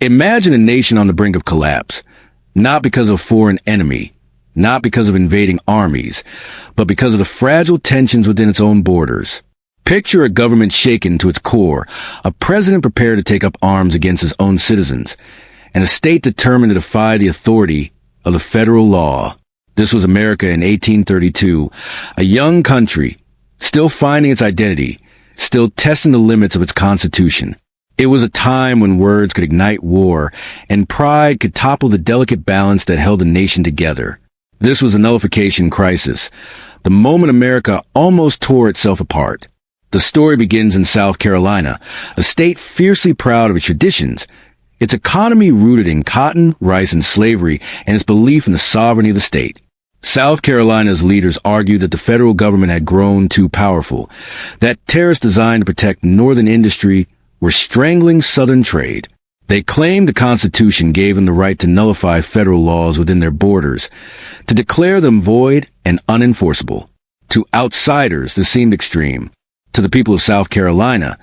Imagine a nation on the brink of collapse, not because of a foreign enemy, not because of invading armies, but because of the fragile tensions within its own borders. Picture a government shaken to its core, a president prepared to take up arms against his own citizens, and a state determined to defy the authority of the federal law. This was America in 1832, a young country, still finding its identity, still testing the limits of its constitution. It was a time when words could ignite war, and pride could topple the delicate balance that held the nation together. This was a nullification crisis, the moment America almost tore itself apart. The story begins in South Carolina, a state fiercely proud of its traditions, its economy rooted in cotton, rice, and slavery, and its belief in the sovereignty of the state. South Carolina's leaders argued that the federal government had grown too powerful, that tariffs designed to protect northern industry were strangling southern trade. They claimed the Constitution gave them the right to nullify federal laws within their borders, to declare them void and unenforceable. To outsiders, this seemed extreme. To the people of South Carolina,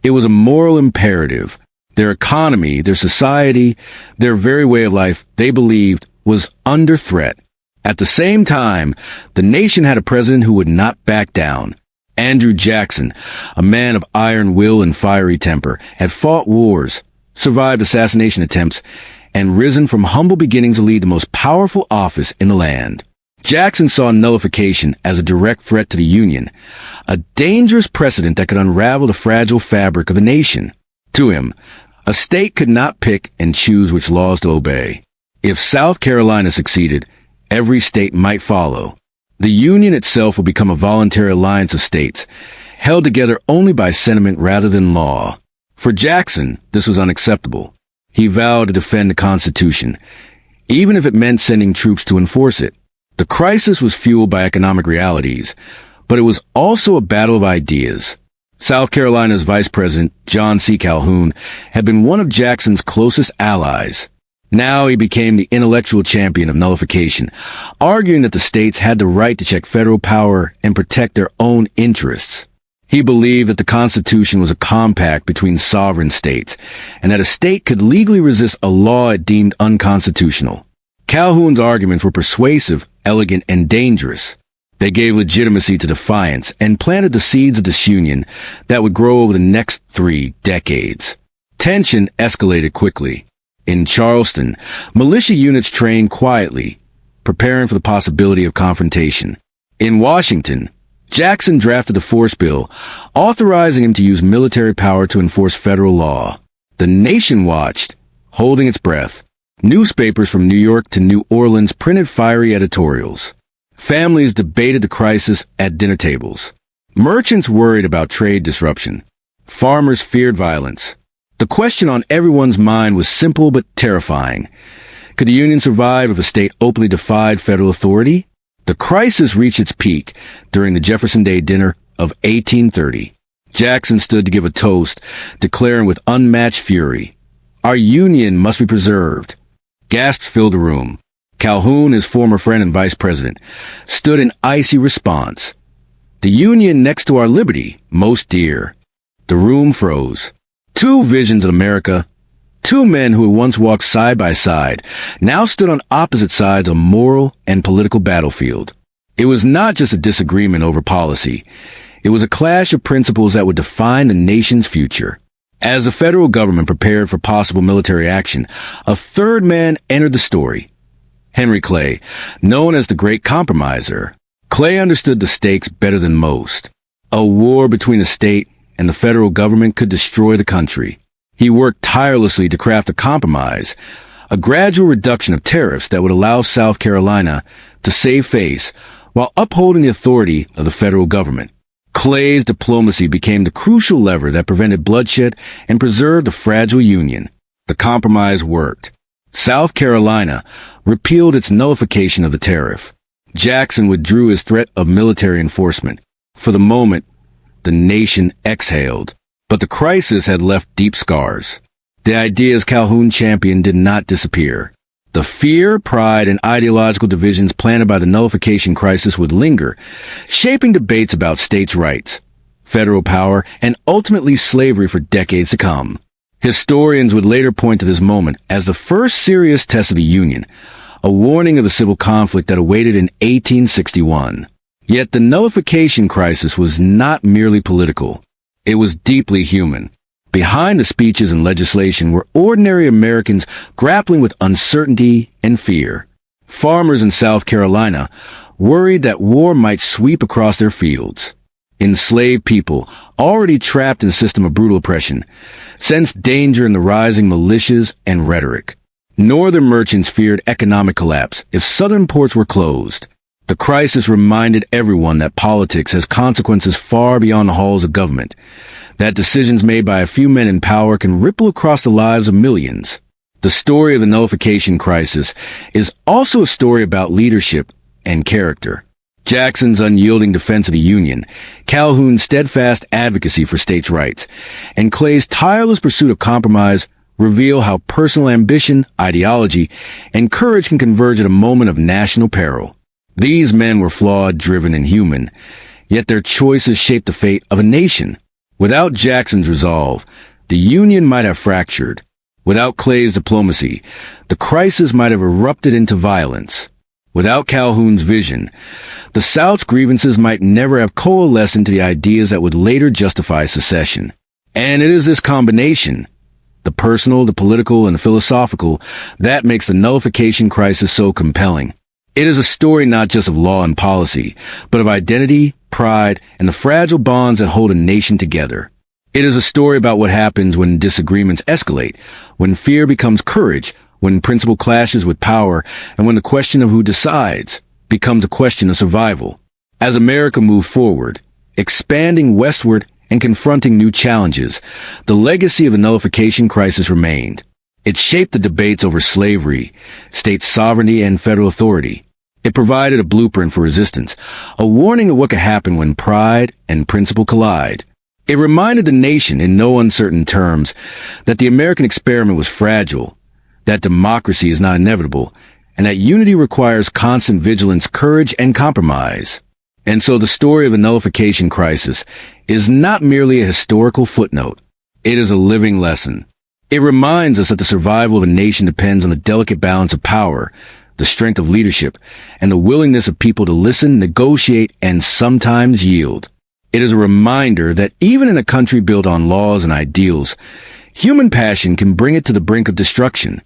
it was a moral imperative. Their economy, their society, their very way of life, they believed, was under threat. At the same time, the nation had a president who would not back down. Andrew Jackson, a man of iron will and fiery temper, had fought wars, survived assassination attempts, and risen from humble beginnings to lead the most powerful office in the land. Jackson saw nullification as a direct threat to the Union, a dangerous precedent that could unravel the fragile fabric of a nation. To him, a state could not pick and choose which laws to obey. If South Carolina succeeded, every state might follow. The Union itself would become a voluntary alliance of states, held together only by sentiment rather than law. For Jackson, this was unacceptable. He vowed to defend the Constitution, even if it meant sending troops to enforce it. The crisis was fueled by economic realities, but it was also a battle of ideas. South Carolina's Vice President, John C. Calhoun, had been one of Jackson's closest allies. Now he became the intellectual champion of nullification, arguing that the states had the right to check federal power and protect their own interests. He believed that the Constitution was a compact between sovereign states, and that a state could legally resist a law it deemed unconstitutional. Calhoun's arguments were persuasive, elegant, and dangerous. They gave legitimacy to defiance and planted the seeds of disunion that would grow over the next 3 decades. Tension escalated quickly. In Charleston, militia units trained quietly, preparing for the possibility of confrontation. In Washington, Jackson drafted the force bill, authorizing him to use military power to enforce federal law. The nation watched, holding its breath. Newspapers from New York to New Orleans printed fiery editorials. Families debated the crisis at dinner tables. Merchants worried about trade disruption. Farmers feared violence. The question on everyone's mind was simple but terrifying. Could the Union survive if a state openly defied federal authority? The crisis reached its peak during the Jefferson Day dinner of 1830. Jackson stood to give a toast, declaring with unmatched fury, "Our Union must be preserved." Gasps filled the room. Calhoun, his former friend and vice president, stood in icy response. "The Union next to our liberty, most dear." The room froze. Two visions of America, two men who had once walked side by side, now stood on opposite sides of a moral and political battlefield. It was not just a disagreement over policy. It was a clash of principles that would define the nation's future. As the federal government prepared for possible military action, a third man entered the story. Henry Clay, known as the Great Compromiser. Clay understood the stakes better than most. A war between the state and the federal government could destroy the country. He worked tirelessly to craft a compromise, a gradual reduction of tariffs that would allow South Carolina to save face while upholding the authority of the federal government. Clay's diplomacy became the crucial lever that prevented bloodshed and preserved a fragile Union. The compromise worked. South Carolina repealed its nullification of the tariff. Jackson withdrew his threat of military enforcement. For the moment, the nation exhaled. But the crisis had left deep scars. The ideas Calhoun championed did not disappear. The fear, pride, and ideological divisions planted by the nullification crisis would linger, shaping debates about states' rights, federal power, and ultimately slavery for decades to come. Historians would later point to this moment as the first serious test of the Union, a warning of the civil conflict that awaited in 1861. Yet the nullification crisis was not merely political. It was deeply human. Behind the speeches and legislation were ordinary Americans grappling with uncertainty and fear. Farmers in South Carolina worried that war might sweep across their fields. Enslaved people, already trapped in a system of brutal oppression, sensed danger in the rising militias and rhetoric. Northern merchants feared economic collapse if Southern ports were closed. The crisis reminded everyone that politics has consequences far beyond the halls of government, that decisions made by a few men in power can ripple across the lives of millions. The story of the nullification crisis is also a story about leadership and character. Jackson's unyielding defense of the Union, Calhoun's steadfast advocacy for states' rights, and Clay's tireless pursuit of compromise reveal how personal ambition, ideology, and courage can converge at a moment of national peril. These men were flawed, driven, and human, yet their choices shaped the fate of a nation. Without Jackson's resolve, the Union might have fractured. Without Clay's diplomacy, the crisis might have erupted into violence. Without Calhoun's vision, the South's grievances might never have coalesced into the ideas that would later justify secession. And it is this combination, the personal, the political, and the philosophical, that makes the nullification crisis so compelling. It is a story not just of law and policy, but of identity, pride, and the fragile bonds that hold a nation together. It is a story about what happens when disagreements escalate, when fear becomes courage, when principle clashes with power, and when the question of who decides becomes a question of survival. As America moved forward, expanding westward and confronting new challenges, the legacy of the nullification crisis remained. It shaped the debates over slavery, state sovereignty, and federal authority. It provided a blueprint for resistance, a warning of what could happen when pride and principle collide. It reminded the nation in no uncertain terms that the American experiment was fragile, that democracy is not inevitable, and that unity requires constant vigilance, courage, and compromise. And so the story of the nullification crisis is not merely a historical footnote. It is a living lesson. It reminds us that the survival of a nation depends on the delicate balance of power, the strength of leadership, and the willingness of people to listen, negotiate, and sometimes yield. It is a reminder that even in a country built on laws and ideals, human passion can bring it to the brink of destruction.